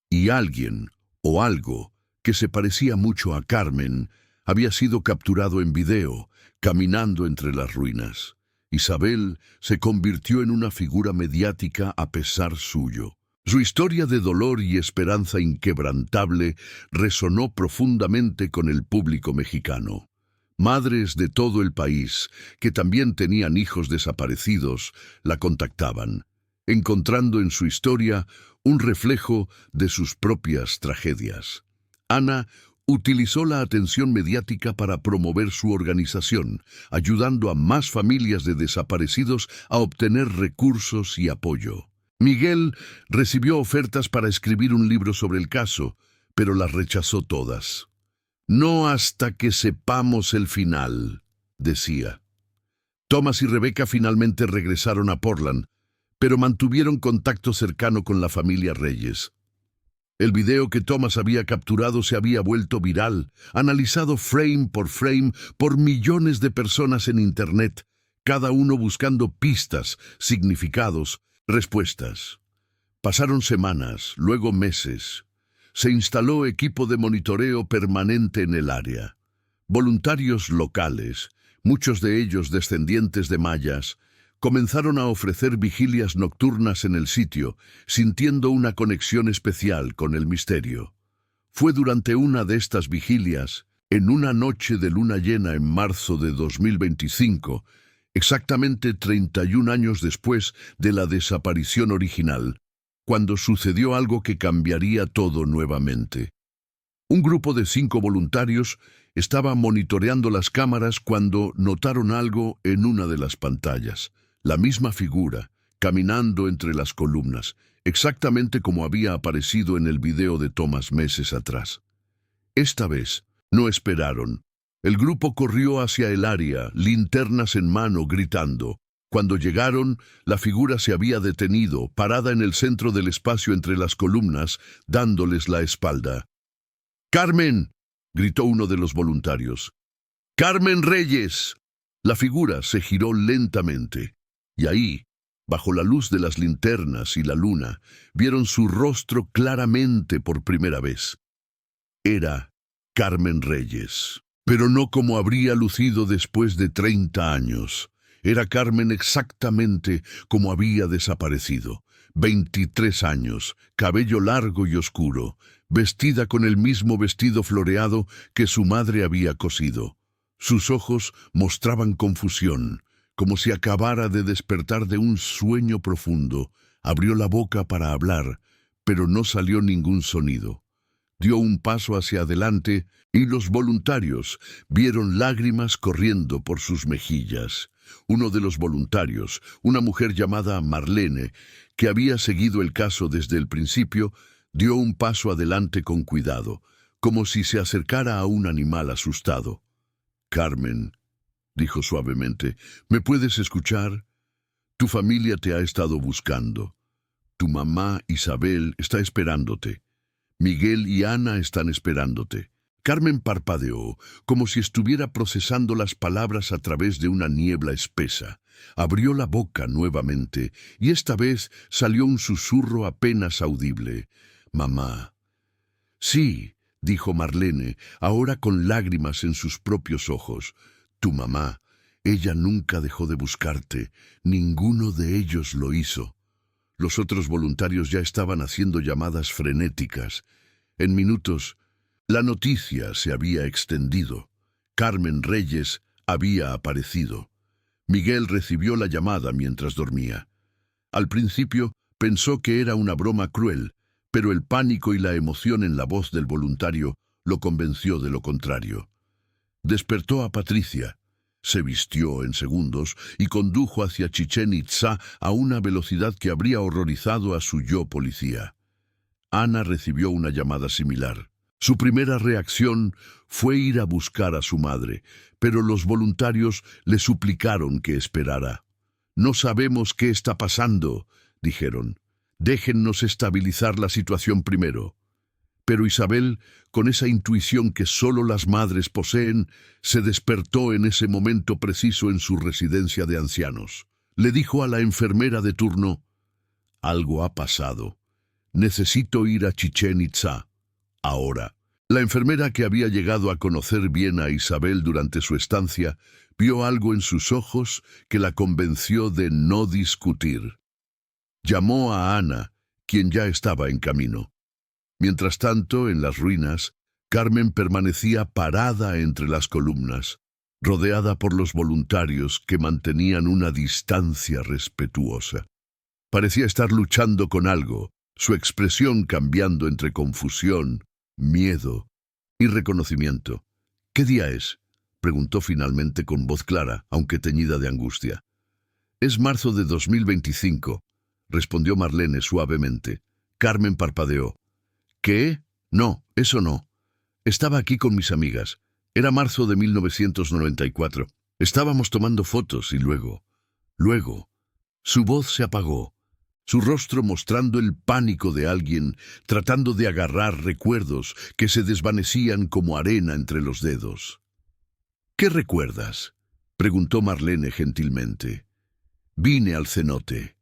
Y alguien, o algo, que se parecía mucho a Carmen, había sido capturado en video, caminando entre las ruinas. Isabel se convirtió en una figura mediática a pesar suyo. Su historia de dolor y esperanza inquebrantable resonó profundamente con el público mexicano. Madres de todo el país, que también tenían hijos desaparecidos, la contactaban, encontrando en su historia un reflejo de sus propias tragedias. Ana utilizó la atención mediática para promover su organización, ayudando a más familias de desaparecidos a obtener recursos y apoyo. Miguel recibió ofertas para escribir un libro sobre el caso, pero las rechazó todas. No hasta que sepamos el final, decía. Thomas y Rebecca finalmente regresaron a Portland, pero mantuvieron contacto cercano con la familia Reyes. El video que Thomas había capturado se había vuelto viral, analizado frame por millones de personas en Internet, cada uno buscando pistas, significados, respuestas. Pasaron semanas, luego meses. Se instaló equipo de monitoreo permanente en el área. Voluntarios locales, muchos de ellos descendientes de mayas, comenzaron a ofrecer vigilias nocturnas en el sitio, sintiendo una conexión especial con el misterio. Fue durante una de estas vigilias, en una noche de luna llena en marzo de 2025, exactamente 31 años después de la desaparición original, cuando sucedió algo que cambiaría todo nuevamente. Un grupo de 5 voluntarios estaba monitoreando las cámaras cuando notaron algo en una de las pantallas. La misma figura, caminando entre las columnas, exactamente como había aparecido en el video de Thomas meses atrás. Esta vez, no esperaron. El grupo corrió hacia el área, linternas en mano, gritando. Cuando llegaron, la figura se había detenido, parada en el centro del espacio entre las columnas, dándoles la espalda. ¡Carmen!, gritó uno de los voluntarios. ¡Carmen Reyes! La figura se giró lentamente, y ahí, bajo la luz de las linternas y la luna, vieron su rostro claramente por primera vez. Era Carmen Reyes, pero no como habría lucido después de 30 años. Era Carmen exactamente como había desaparecido. 23 años, cabello largo y oscuro, vestida con el mismo vestido floreado que su madre había cosido. Sus ojos mostraban confusión, como si acabara de despertar de un sueño profundo. Abrió la boca para hablar, pero no salió ningún sonido. Dio un paso hacia adelante y los voluntarios vieron lágrimas corriendo por sus mejillas. Uno de los voluntarios, una mujer llamada Marlene, que había seguido el caso desde el principio, dio un paso adelante con cuidado, como si se acercara a un animal asustado. «Carmen», dijo suavemente, «¿me puedes escuchar? Tu familia te ha estado buscando. Tu mamá, Isabel, está esperándote. Miguel y Ana están esperándote». Carmen parpadeó, como si estuviera procesando las palabras a través de una niebla espesa. Abrió la boca nuevamente, y esta vez salió un susurro apenas audible. «Mamá». «Sí», dijo Marlene, ahora con lágrimas en sus propios ojos. «Tu mamá. Ella nunca dejó de buscarte. Ninguno de ellos lo hizo». Los otros voluntarios ya estaban haciendo llamadas frenéticas. En minutos, la noticia se había extendido. Carmen Reyes había aparecido. Miguel recibió la llamada mientras dormía. Al principio pensó que era una broma cruel, pero el pánico y la emoción en la voz del voluntario lo convenció de lo contrario. Despertó a Patricia, se vistió en segundos y condujo hacia Chichén Itzá a una velocidad que habría horrorizado a su yo policía. Ana recibió una llamada similar. Su primera reacción fue ir a buscar a su madre, pero los voluntarios le suplicaron que esperara. «No sabemos qué está pasando», dijeron. «Déjennos estabilizar la situación primero». Pero Isabel, con esa intuición que solo las madres poseen, se despertó en ese momento preciso en su residencia de ancianos. Le dijo a la enfermera de turno: «Algo ha pasado. Necesito ir a Chichén Itzá. Ahora». La enfermera, que había llegado a conocer bien a Isabel durante su estancia, vio algo en sus ojos que la convenció de no discutir. Llamó a Ana, quien ya estaba en camino. Mientras tanto, en las ruinas, Carmen permanecía parada entre las columnas, rodeada por los voluntarios que mantenían una distancia respetuosa. Parecía estar luchando con algo, su expresión cambiando entre confusión, miedo y reconocimiento. «¿Qué día es?», preguntó finalmente con voz clara, aunque teñida de angustia. «Es marzo de 2025», respondió Marlene suavemente. Carmen parpadeó. «¿Qué? No, eso no. Estaba aquí con mis amigas. Era marzo de 1994. Estábamos tomando fotos y luego... Su voz se apagó, su rostro mostrando el pánico de alguien tratando de agarrar recuerdos que se desvanecían como arena entre los dedos. «¿Qué recuerdas?», preguntó Marlene gentilmente. «Vine al cenote»,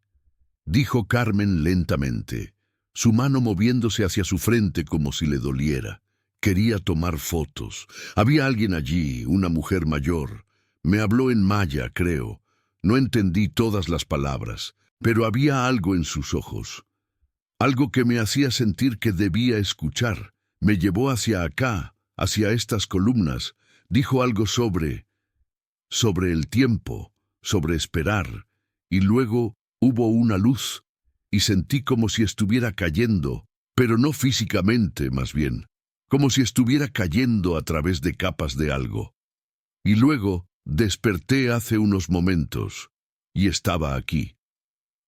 dijo Carmen lentamente, su mano moviéndose hacia su frente como si le doliera. Quería tomar fotos. Había alguien allí, una mujer mayor. Me habló en maya, creo. No entendí todas las palabras, pero había algo en sus ojos. Algo que me hacía sentir que debía escuchar. Me llevó hacia acá, hacia estas columnas. Dijo algo sobre el tiempo, sobre esperar. Y luego hubo una luz, y sentí como si estuviera cayendo, pero no físicamente, más bien, como si estuviera cayendo a través de capas de algo. Y luego desperté hace unos momentos, y estaba aquí.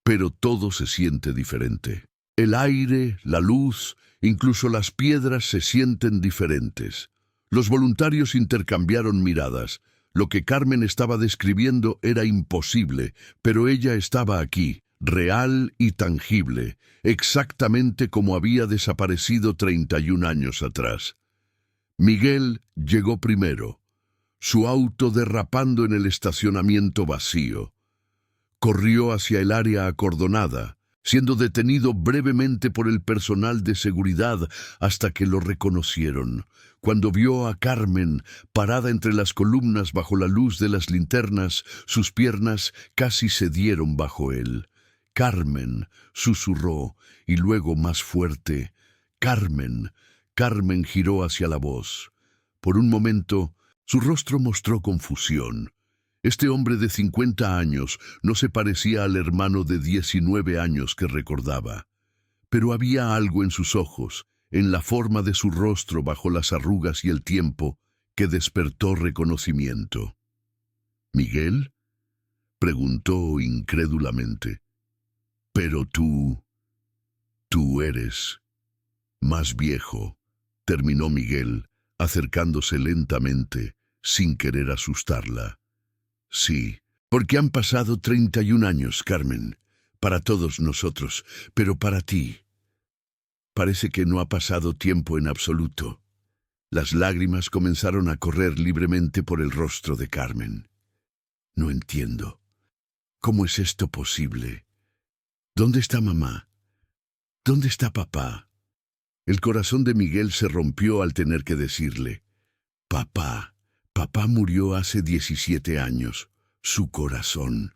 Pero todo se siente diferente. El aire, la luz, incluso las piedras se sienten diferentes. Los voluntarios intercambiaron miradas. Lo que Carmen estaba describiendo era imposible, pero ella estaba aquí, real y tangible, exactamente como había desaparecido 31 años atrás. Miguel llegó primero, su auto derrapando en el estacionamiento vacío. Corrió hacia el área acordonada, siendo detenido brevemente por el personal de seguridad hasta que lo reconocieron. Cuando vio a Carmen parada entre las columnas bajo la luz de las linternas, sus piernas casi cedieron bajo él. «Carmen», susurró, y luego más fuerte, «Carmen». Carmen giró hacia la voz. Por un momento, su rostro mostró confusión. Este hombre de 50 años no se parecía al hermano de 19 años que recordaba. Pero había algo en sus ojos, en la forma de su rostro bajo las arrugas y el tiempo, que despertó reconocimiento. «¿Miguel?», preguntó incrédulamente. «Pero tú eres más viejo», terminó Miguel, acercándose lentamente, sin querer asustarla. «Sí, porque han pasado 31 años, Carmen, para todos nosotros, pero para ti parece que no ha pasado tiempo en absoluto». Las lágrimas comenzaron a correr libremente por el rostro de Carmen. «No entiendo. ¿Cómo es esto posible? ¿Dónde está mamá? ¿Dónde está papá?». El corazón de Miguel se rompió al tener que decirle: «Papá murió hace 17 años. Su corazón.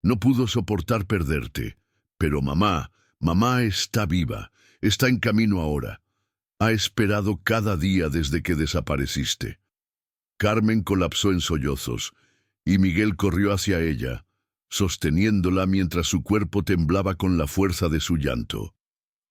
No pudo soportar perderte. Pero mamá está viva. Está en camino ahora. Ha esperado cada día desde que desapareciste». Carmen colapsó en sollozos, y Miguel corrió hacia ella, sosteniéndola mientras su cuerpo temblaba con la fuerza de su llanto.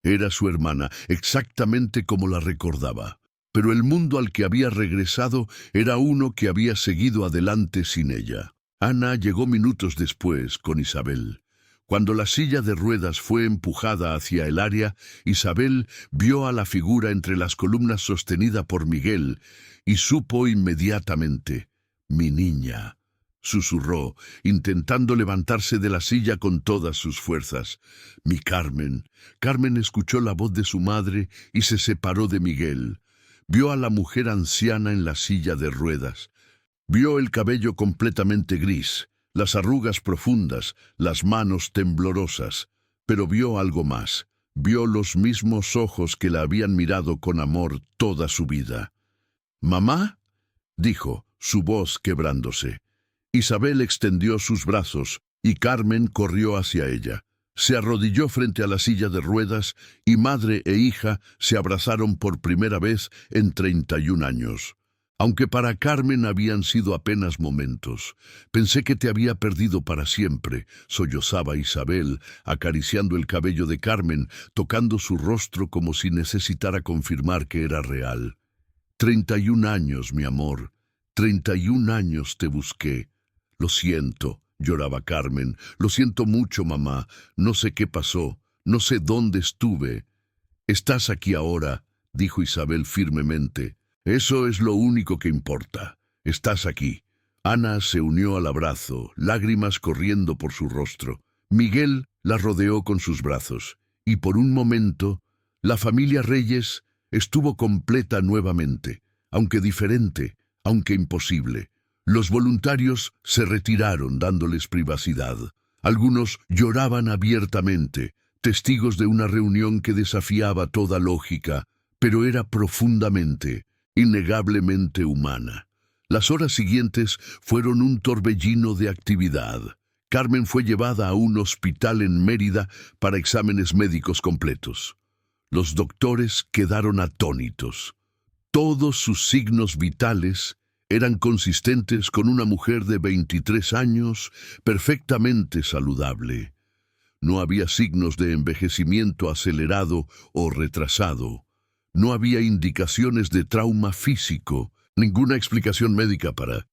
Era su hermana, exactamente como la recordaba, pero el mundo al que había regresado era uno que había seguido adelante sin ella. Ana llegó minutos después con Isabel. Cuando la silla de ruedas fue empujada hacia el área, Isabel vio a la figura entre las columnas sostenida por Miguel y supo inmediatamente: «Mi niña», susurró, intentando levantarse de la silla con todas sus fuerzas. «Mi Carmen». Carmen escuchó la voz de su madre y se separó de Miguel. Vio a la mujer anciana en la silla de ruedas. Vio el cabello completamente gris, las arrugas profundas, las manos temblorosas, pero vio algo más. Vio los mismos ojos que la habían mirado con amor toda su vida. «¿Mamá?», dijo, su voz quebrándose. Isabel extendió sus brazos y Carmen corrió hacia ella. Se arrodilló frente a la silla de ruedas y madre e hija se abrazaron por primera vez en 31 años. «Aunque para Carmen habían sido apenas momentos. Pensé que te había perdido para siempre», sollozaba Isabel, acariciando el cabello de Carmen, tocando su rostro como si necesitara confirmar que era real. 31 años, mi amor. 31 años te busqué. «Lo siento», lloraba Carmen. «Lo siento mucho, mamá. No sé qué pasó. No sé dónde estuve». «Estás aquí ahora», dijo Isabel firmemente. «Eso es lo único que importa. Estás aquí». Ana se unió al abrazo, lágrimas corriendo por su rostro. Miguel la rodeó con sus brazos, y por un momento, la familia Reyes estuvo completa nuevamente, aunque diferente, aunque imposible. Los voluntarios se retiraron dándoles privacidad. Algunos lloraban abiertamente, testigos de una reunión que desafiaba toda lógica, pero era profundamente, innegablemente humana. Las horas siguientes fueron un torbellino de actividad. Carmen fue llevada a un hospital en Mérida para exámenes médicos completos. Los doctores quedaron atónitos. Todos sus signos vitales eran consistentes con una mujer de 23 años, perfectamente saludable. No había signos de envejecimiento acelerado o retrasado. No había indicaciones de trauma físico, ninguna explicación médica para